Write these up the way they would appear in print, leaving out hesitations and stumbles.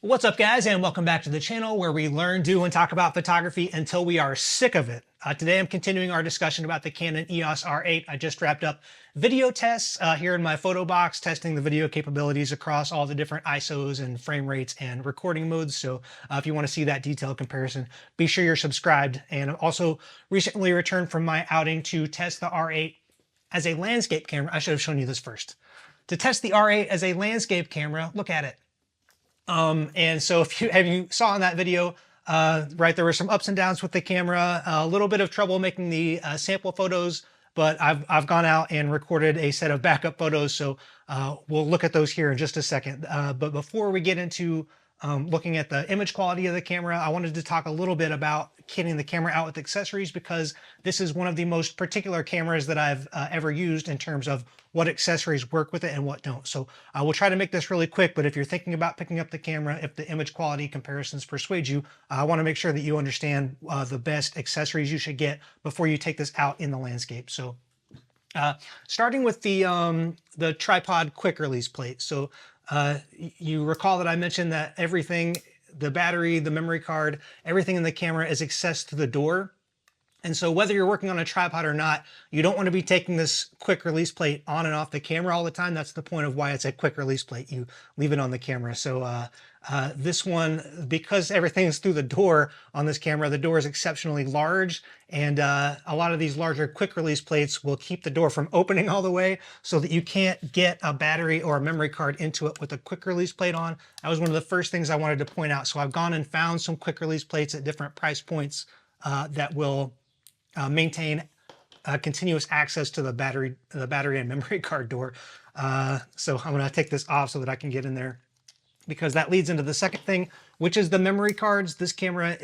What's up, guys, and welcome back to the channel where we learn, do, and talk about photography until we are sick of it. Today I'm continuing our discussion about the Canon EOS R8. I just wrapped up video tests here in my photo box, testing the video capabilities across all the different ISOs and frame rates and recording modes. So if you want to see that detailed comparison, be sure you're subscribed. And I've also recently returned from my outing to test the R8 as a landscape camera. I should have shown you this first. To test the R8 as a landscape camera, look at it. And so if you saw in that video, right, there were some ups and downs with the camera, a little bit of trouble making the sample photos, but I've gone out and recorded a set of backup photos. So we'll look at those here in just a second. But before we get into looking at the image quality of the camera, I wanted to talk a little bit about kitting the camera out with accessories, because this is one of the most particular cameras that I've ever used in terms of what accessories work with it and what don't. So I will try to make this really quick, but if you're thinking about picking up the camera, if the image quality comparisons persuade you, I want to make sure that you understand the best accessories you should get before you take this out in the landscape. So starting with the tripod quick release plate. So you recall that I mentioned that everything, the battery, the memory card, everything in the camera is accessed through the door. And so whether you're working on a tripod or not, you don't want to be taking this quick release plate on and off the camera all the time. That's the point of why it's a quick release plate. You leave it on the camera. So this one, because everything is through the door on this camera, the door is exceptionally large. And a lot of these larger quick release plates will keep the door from opening all the way so that you can't get a battery or a memory card into it with a quick release plate on. That was one of the first things I wanted to point out. So I've gone and found some quick release plates at different price points that will maintain continuous access to the battery and memory card door. So I'm going to take this off so that I can get in there, because that leads into the second thing, which is the memory cards. This camera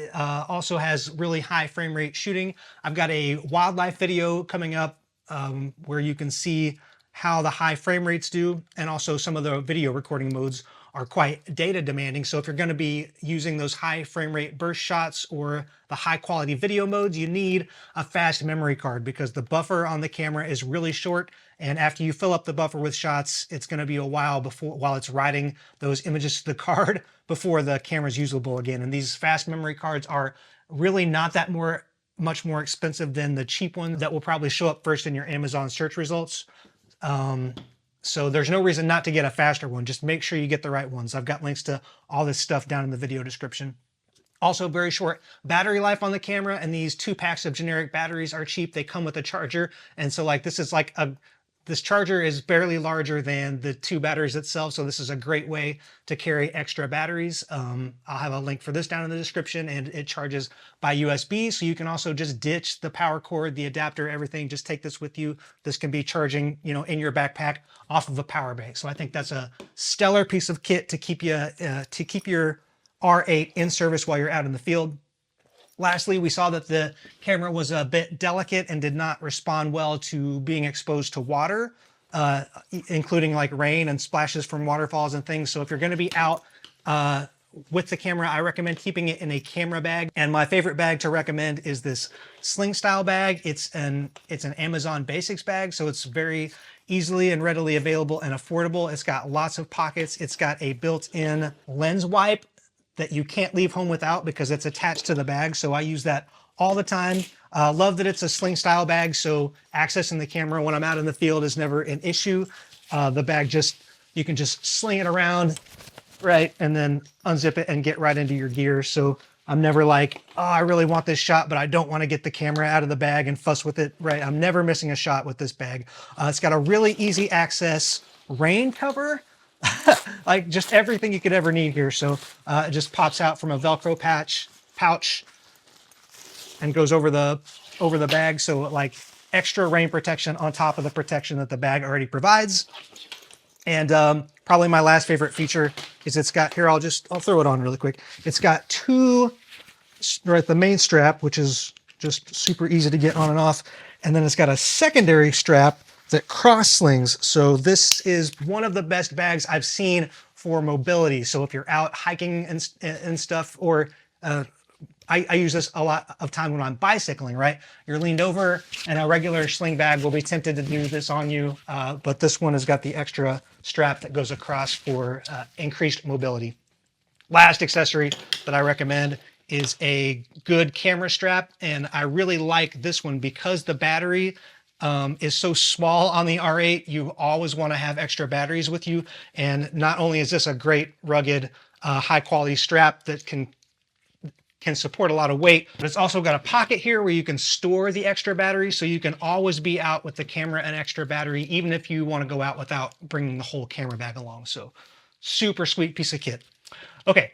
also has really high frame rate shooting. I've got a wildlife video coming up where you can see how the high frame rates do, and also some of the video recording modes are quite data demanding. So if you're going to be using those high frame rate burst shots or the high quality video modes, you need a fast memory card, because the buffer on the camera is really short. And after you fill up the buffer with shots, it's going to be a while while it's writing those images to the card before the camera's usable again. And these fast memory cards are really not that much more expensive than the cheap ones that will probably show up first in your Amazon search results. So there's no reason not to get a faster one. Just make sure you get the right ones. I've got links to all this stuff down in the video description. Also, very short battery life on the camera, and these 2 packs of generic batteries are cheap. They come with a charger, and so this charger is barely larger than the 2 batteries itself, so this is a great way to carry extra batteries. I'll have a link for this down in the description, and it charges by USB, so you can also just ditch the power cord, the adapter, everything. Just take this with you. This can be charging, in your backpack off of a power bank. So I think that's a stellar piece of kit to keep your R8 in service while you're out in the field. Lastly, we saw that the camera was a bit delicate and did not respond well to being exposed to water, including like rain and splashes from waterfalls and things. So if you're going to be out with the camera, I recommend keeping it in a camera bag. And my favorite bag to recommend is this sling style bag. It's an Amazon Basics bag, so it's very easily and readily available and affordable. It's got lots of pockets. It's got a built-in lens wipe that you can't leave home without because it's attached to the bag. So I use that all the time. Love that it's a sling style bag, so accessing the camera when I'm out in the field is never an issue. The bag you can just sling it around, right, and then unzip it and get right into your gear. So I'm never like, oh, I really want this shot, but I don't want to get the camera out of the bag and fuss with it, right? I'm never missing a shot with this bag. It's got a really easy access rain cover. Like just everything you could ever need here. So it just pops out from a Velcro pouch and goes over the bag. So like extra rain protection on top of the protection that the bag already provides. And probably my last favorite feature is it's got here. I'll throw it on really quick. It's got 2, right, the main strap, which is just super easy to get on and off. And then it's got a secondary strap that cross slings. So this is one of the best bags I've seen for mobility. So if you're out hiking and stuff, or I use this a lot of time when I'm bicycling, right? You're leaned over and a regular sling bag will be tempted to do this on you. But this one has got the extra strap that goes across for increased mobility. Last accessory that I recommend is a good camera strap. And I really like this one because the battery is so small on the R8. You always want to have extra batteries with you. And not only is this a great rugged, high quality strap that can support a lot of weight, but it's also got a pocket here where you can store the extra battery, so you can always be out with the camera and extra battery, even if you want to go out without bringing the whole camera bag along. So super sweet piece of kit. Okay,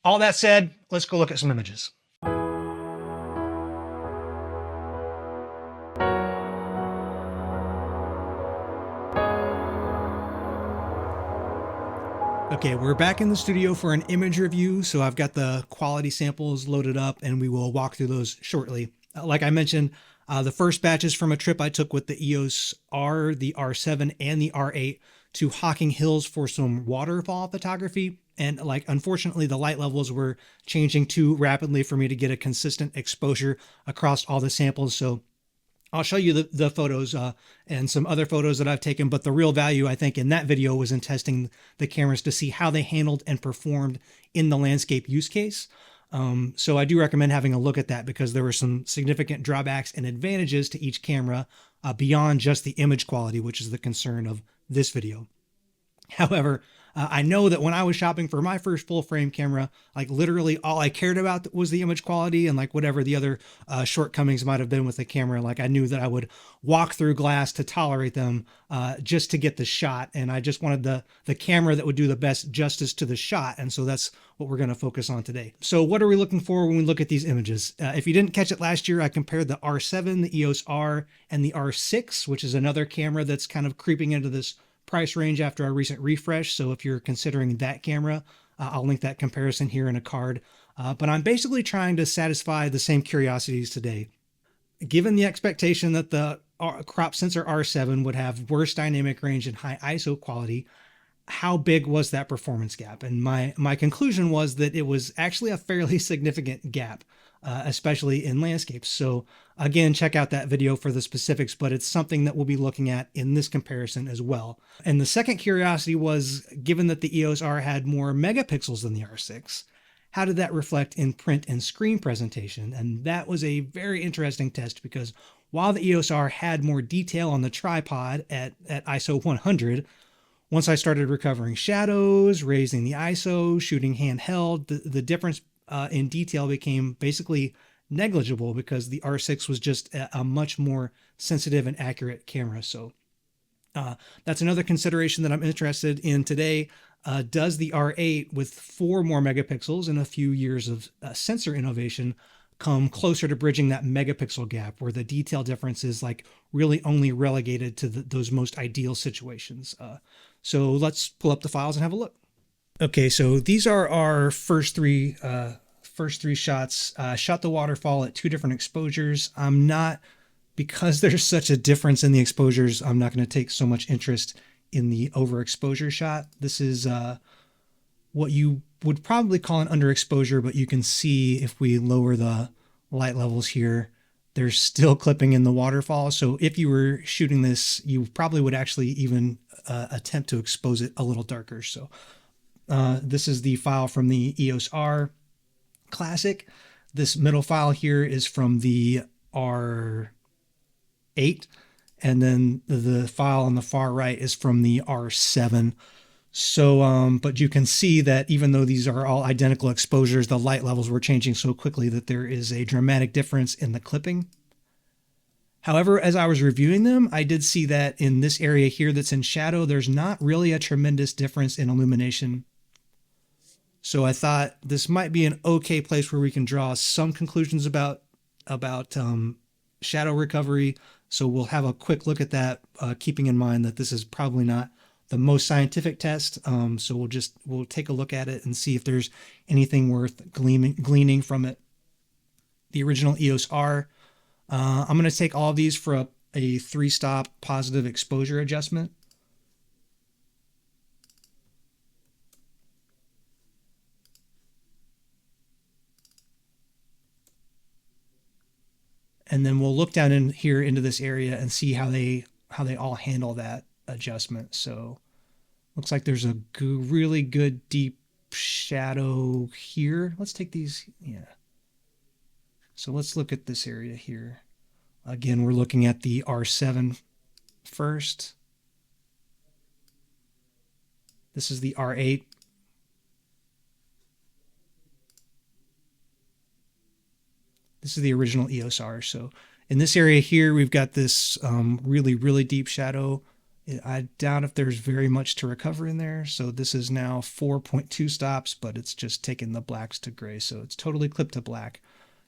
all that said, let's go look at some images. Okay, we're back in the studio for an image review. So I've got the quality samples loaded up and we will walk through those shortly. Like I mentioned, the first batch is from a trip I took with the EOS R, the R7 and the R8 to Hocking Hills for some waterfall photography. And like, unfortunately, the light levels were changing too rapidly for me to get a consistent exposure across all the samples. So I'll show you the photos and some other photos that I've taken, but the real value, I think, in that video was in testing the cameras to see how they handled and performed in the landscape use case. So I do recommend having a look at that because there were some significant drawbacks and advantages to each camera beyond just the image quality, which is the concern of this video. However, I know that when I was shopping for my first full frame camera, like literally all I cared about was the image quality and like whatever the other shortcomings might have been with the camera. Like I knew that I would walk through glass to tolerate them just to get the shot. And I just wanted the camera that would do the best justice to the shot. And so that's what we're going to focus on today. So what are we looking for when we look at these images? If you didn't catch it last year, I compared the R7, the EOS R, and the R6, which is another camera that's kind of creeping into this price range after a recent refresh. So if you're considering that camera, I'll link that comparison here in a card. But I'm basically trying to satisfy the same curiosities today. Given the expectation that the crop sensor R7 would have worse dynamic range and high ISO quality, how big was that performance gap? And my conclusion was that it was actually a fairly significant gap, especially in landscapes. So again, check out that video for the specifics, but it's something that we'll be looking at in this comparison as well. And the second curiosity was, given that the EOS R had more megapixels than the R6, how did that reflect in print and screen presentation? And that was a very interesting test because while the EOS R had more detail on the tripod at ISO 100, once I started recovering shadows, raising the ISO, shooting handheld, the difference in detail became basically negligible because the R6 was just a much more sensitive and accurate camera. So that's another consideration that I'm interested in today. Does the R8 with 4 more megapixels and a few years of sensor innovation come closer to bridging that megapixel gap where the detail difference is like really only relegated to those most ideal situations? So let's pull up the files and have a look. Okay, so these are our first three shots. Shot the waterfall at 2 different exposures. Because there's such a difference in the exposures, I'm not going to take so much interest in the overexposure shot. This is what you would probably call an underexposure, but you can see if we lower the light levels here, there's still clipping in the waterfall. So if you were shooting this, you probably would actually even attempt to expose it a little darker. So this is the file from the EOS R Classic. This middle file here is from the R8. And then the file on the far right is from the R7. So, but you can see that even though these are all identical exposures, the light levels were changing so quickly that there is a dramatic difference in the clipping. However, as I was reviewing them, I did see that in this area here that's in shadow, there's not really a tremendous difference in illumination. So I thought this might be an okay place where we can draw some conclusions about shadow recovery. So we'll have a quick look at that, keeping in mind that this is probably not the most scientific test. So we'll take a look at it and see if there's anything worth gleaning from it. The original EOS R. I'm going to take all of these for a 3-stop positive exposure adjustment. And then we'll look down in here into this area and see how they all handle that adjustment. So looks like there's a really good deep shadow here. Let's take these, yeah. So let's look at this area here. Again, we're looking at the R7 first. This is the R8. This is the original EOS R. So in this area here, we've got this really, really deep shadow. I doubt if there's very much to recover in there. So this is now 4.2 stops, but it's just taken the blacks to gray. So it's totally clipped to black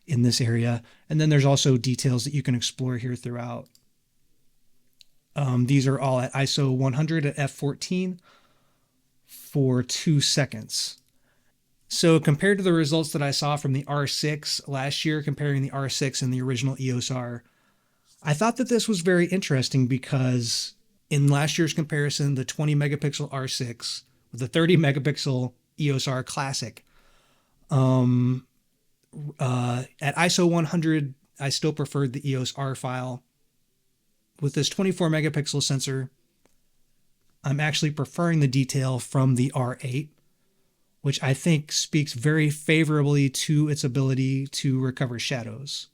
in this area. And then there's also details that you can explore here throughout. These are all at ISO 100 at f14 for 2 seconds. So compared to the results that I saw from the R6 last year, comparing the R6 and the original EOS R, I thought that this was very interesting because in last year's comparison, the 20 megapixel R6 with the 30 megapixel EOS R Classic, at ISO 100, I still preferred the EOS R file. With this 24 megapixel sensor, I'm actually preferring the detail from the R8, which I think speaks very favorably to its ability to recover shadows.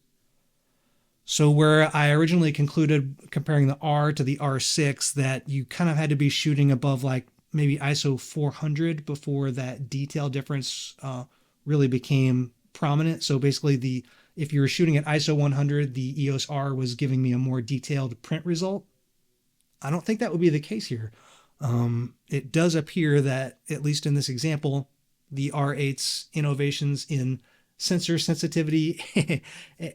So where I originally concluded comparing the R to the R6 that you kind of had to be shooting above like maybe ISO 400 before that detail difference really became prominent. So basically if you were shooting at ISO 100, the EOS R was giving me a more detailed print result. I don't think that would be the case here. It does appear that, at least in this example, the R8's innovations in sensor sensitivity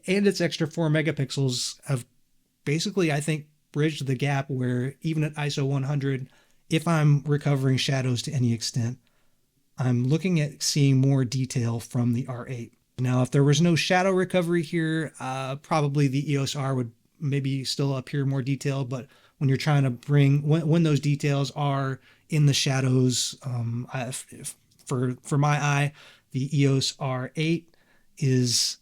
and its extra 4 megapixels have basically, I think, bridged the gap where even at ISO 100, if I'm recovering shadows to any extent, I'm looking at seeing more detail from the R8. Now, if there was no shadow recovery here, probably the EOS R would maybe still appear more detailed, but when you're trying to bring, when those details are in the shadows, for my eye, the EOS R8 is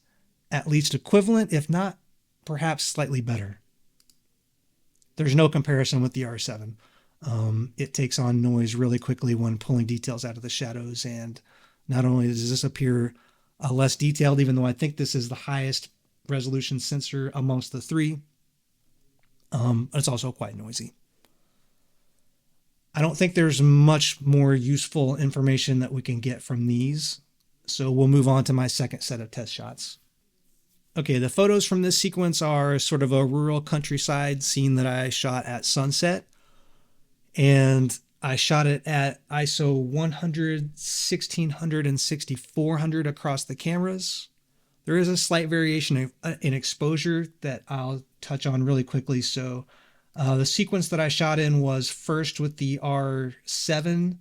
at least equivalent, if not perhaps slightly better. There's no comparison with the R7. It takes on noise really quickly when pulling details out of the shadows. And not only does this appear less detailed, even though I think this is the highest resolution sensor amongst the three, it's also quite noisy. I don't think there's much more useful information that we can get from these. So we'll move on to my second set of test shots. Okay, the photos from this sequence are sort of a rural countryside scene that I shot at sunset. And I shot it at ISO 100, 1600, and 6400 across the cameras. There is a slight variation in exposure that I'll touch on really quickly. So the sequence that I shot in was first with the R7,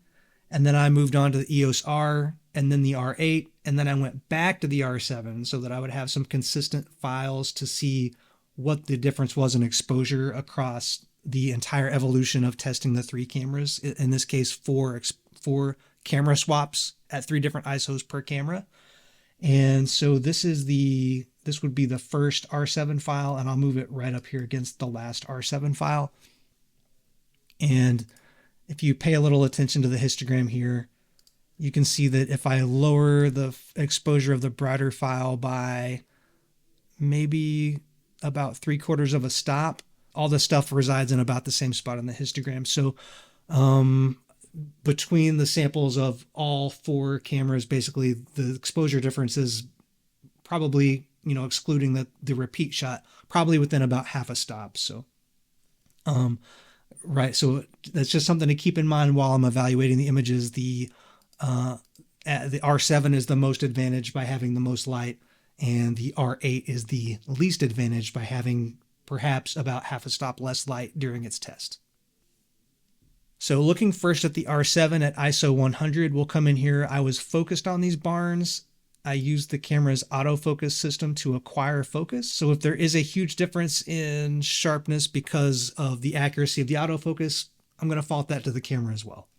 and then I moved on to the EOS R, and then the R8, and then I went back to the R7 so that I would have some consistent files to see what the difference was in exposure across the entire evolution of testing the three cameras. In this case, four camera swaps at 3 different ISOs per camera. And so this would be the first R7 file, and I'll move it right up here against the last R7 file. And if you pay a little attention to the histogram here, you can see that if I lower the exposure of the brighter file by maybe about 3/4 of a stop, all the stuff resides in about the same spot on the histogram. So between the samples of all 4 cameras, basically the exposure difference is probably, excluding the repeat shot, probably within about half a stop. So, right. So that's just something to keep in mind while I'm evaluating the images. The R7 is the most advantaged by having the most light, and the R8 is the least advantaged by having perhaps about half a stop less light during its test. So looking first at the R7 at ISO 100, we'll come in here. I was focused on these barns. I used the camera's autofocus system to acquire focus. So if there is a huge difference in sharpness because of the accuracy of the autofocus, I'm going to fault that to the camera as well.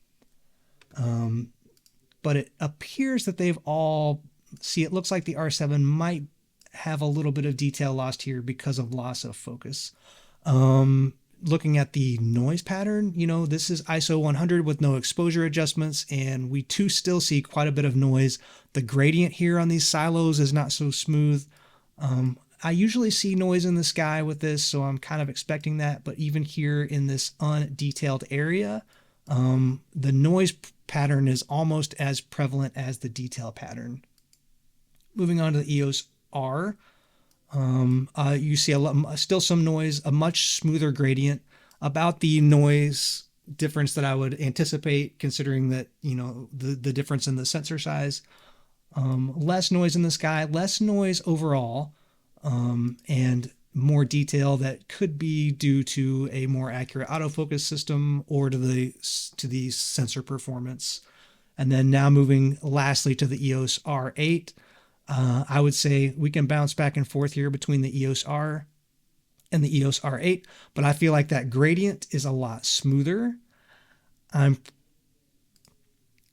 But it appears that they've all, it looks like the R7 might have a little bit of detail lost here because of loss of focus. looking at the noise pattern, you know, this is ISO 100 with no exposure adjustments, and we too still see quite a bit of noise. The gradient here on these silos is not so smooth. I usually see noise in the sky with this, so I'm kind of expecting that. But even here in this undetailed area, the noise pattern is almost as prevalent as the detail pattern. Moving on to the EOS R, you see still some noise, a much smoother gradient, about the noise difference that I would anticipate, considering that, you know, the difference in the sensor size. Less noise in the sky, less noise overall, and more detail that could be due to a more accurate autofocus system or to the sensor performance. And then now moving lastly to the EOS R8, I would say we can bounce back and forth here between the EOS R and the EOS R8, but I feel like that gradient is a lot smoother.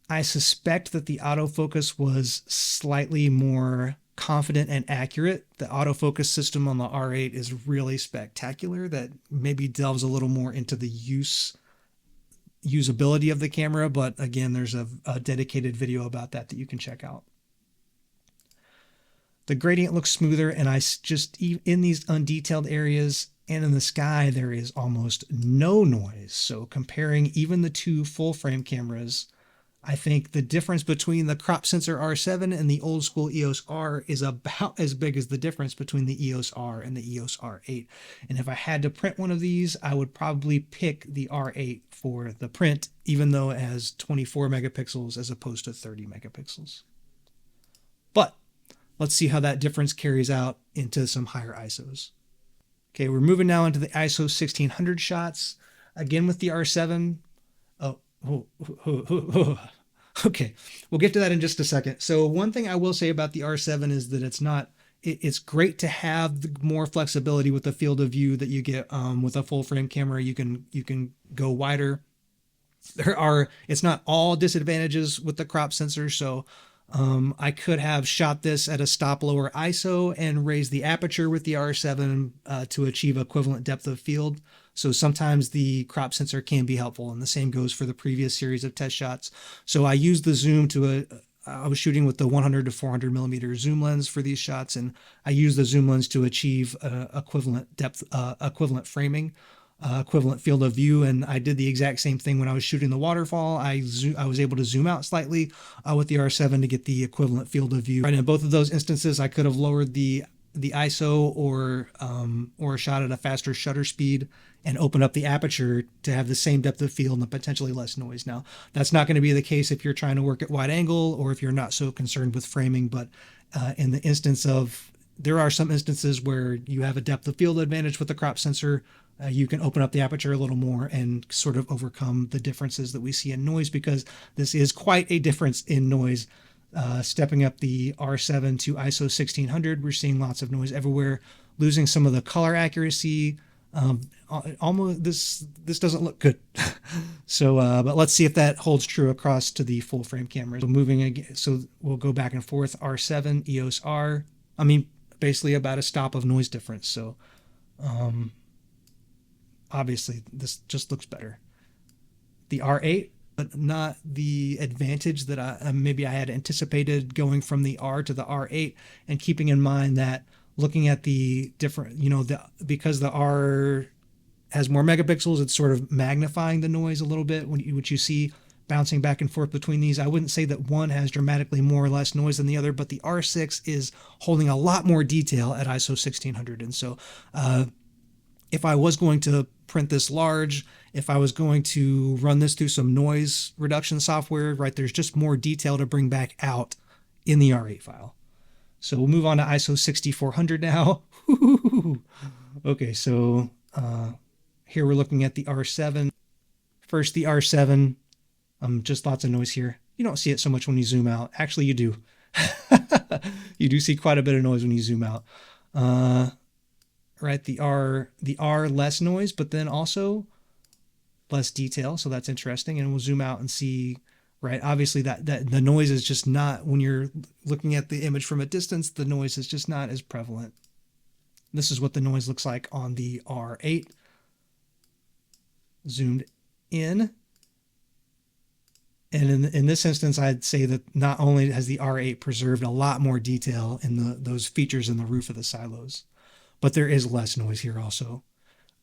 I suspect that the autofocus was slightly more confident and accurate. The autofocus system on the R8 is really spectacular. That maybe delves a little more into the usability of the camera, but again, there's a dedicated video about that you can check out. The gradient looks smoother, and I just, in these undetailed areas and in the sky, there is almost no noise. So comparing even the two full frame cameras, I think the difference between the crop sensor R7 and the old school EOS R is about as big as the difference between the EOS R and the EOS R8. And if I had to print one of these, I would probably pick the R8 for the print, even though it has 24 megapixels as opposed to 30 megapixels. But let's see how that difference carries out into some higher ISOs. Okay, we're moving now into the ISO 1600 shots. Again with the R7. Okay, we'll get to that in just a second. So one thing I will say about the R7 is that it's great to have more flexibility with the field of view that you get with a full frame camera. You can go wider. It's not all disadvantages with the crop sensor. So I could have shot this at a stop lower ISO and raised the aperture with the R7 to achieve equivalent depth of field. So sometimes the crop sensor can be helpful, and the same goes for the previous series of test shots. So I used the zoom I was shooting with the 100 to 400 millimeter zoom lens for these shots, and I used the zoom lens to achieve equivalent depth, equivalent framing, equivalent field of view. And I did the exact same thing when I was shooting the waterfall. I was able to zoom out slightly with the R7 to get the equivalent field of view. Right, in both of those instances, I could have lowered the ISO or shot at a faster shutter speed and open up the aperture to have the same depth of field and potentially less noise. Now, that's not going to be the case if you're trying to work at wide angle or if you're not so concerned with framing, but in the instance of, there are some instances where you have a depth of field advantage with the crop sensor. You can open up the aperture a little more and sort of overcome the differences that we see in noise, because this is quite a difference in noise. Stepping up the R7 to ISO 1600, we're seeing lots of noise everywhere, losing some of the color accuracy. Almost this doesn't look good. So, but let's see if that holds true across to the full frame cameras. So moving again, so we'll go back and forth. R7, EOS R. I mean, basically about a stop of noise difference. So, obviously this just looks better. The R8, but not the advantage that maybe I had anticipated going from the R to the R8, and keeping in mind that looking at the different, because the R has more megapixels, it's sort of magnifying the noise a little bit, which you see bouncing back and forth between these. I wouldn't say that one has dramatically more or less noise than the other, but the R6 is holding a lot more detail at ISO 1600. And so if I was going to print this large, if I was going to run this through some noise reduction software, right, there's just more detail to bring back out in the R8 file. So we'll move on to ISO 6400 now. Okay, so here we're looking at the R7. First, the R7. Just lots of noise here. You don't see it so much when you zoom out. Actually, you do. You do see quite a bit of noise when you zoom out. Right, the R less noise, but then also less detail. So that's interesting. And we'll zoom out and see. Right, obviously that the noise is just not, when you're looking at the image from a distance, the noise is just not as prevalent. This is what the noise looks like on the R8. zoomed in. And in this instance, I'd say that not only has the R8 preserved a lot more detail in those features in the roof of the silos, but there is less noise here also.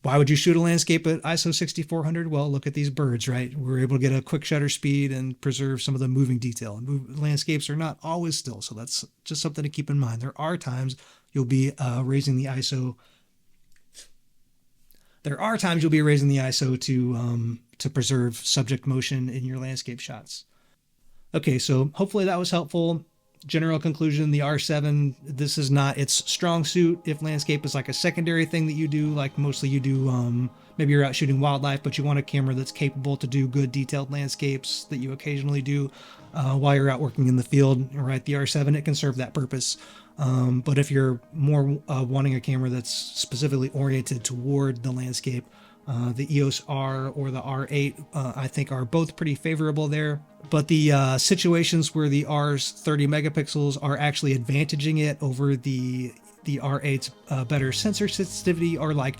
Why would you shoot a landscape at ISO 6400? Well, look at these birds, right? We're able to get a quick shutter speed and preserve some of the moving detail. And landscapes are not always still, so that's just something to keep in mind. There are times you'll be raising the ISO. There are times you'll be raising the ISO to preserve subject motion in your landscape shots. Okay, so hopefully that was helpful. General conclusion, the R7, this is not its strong suit. If landscape is like a secondary thing that you do, like mostly you do, maybe you're out shooting wildlife, but you want a camera that's capable to do good detailed landscapes that you occasionally do while you're out working in the field, right? The R7, it can serve that purpose. But if you're more wanting a camera that's specifically oriented toward the landscape, the EOS R or the R8, I think are both pretty favorable there. But the situations where the R's 30 megapixels are actually advantaging it over the R8's better sensor sensitivity, are like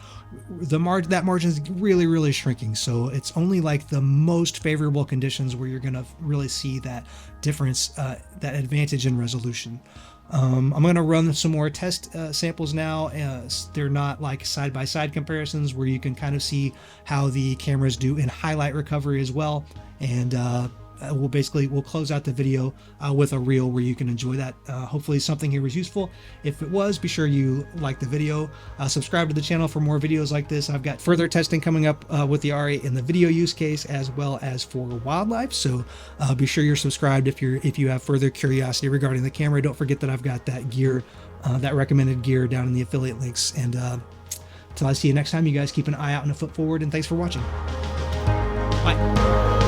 that margin is really, really shrinking. So it's only like the most favorable conditions where you're going to really see that difference, that advantage in resolution. I'm going to run some more test samples now. They're not like side-by-side comparisons where you can kind of see how the cameras do in highlight recovery as well. And we'll close out the video with a reel where you can enjoy that. Hopefully something here was useful. If it was, be sure you like the video, subscribe to the channel for more videos like this. I've got further testing coming up with the R8 in the video use case as well as for wildlife. So be sure you're subscribed if you have further curiosity regarding the camera. Don't forget that I've got that gear, that recommended gear down in the affiliate links. And until I see you next time, you guys keep an eye out and a foot forward, and thanks for watching. Bye.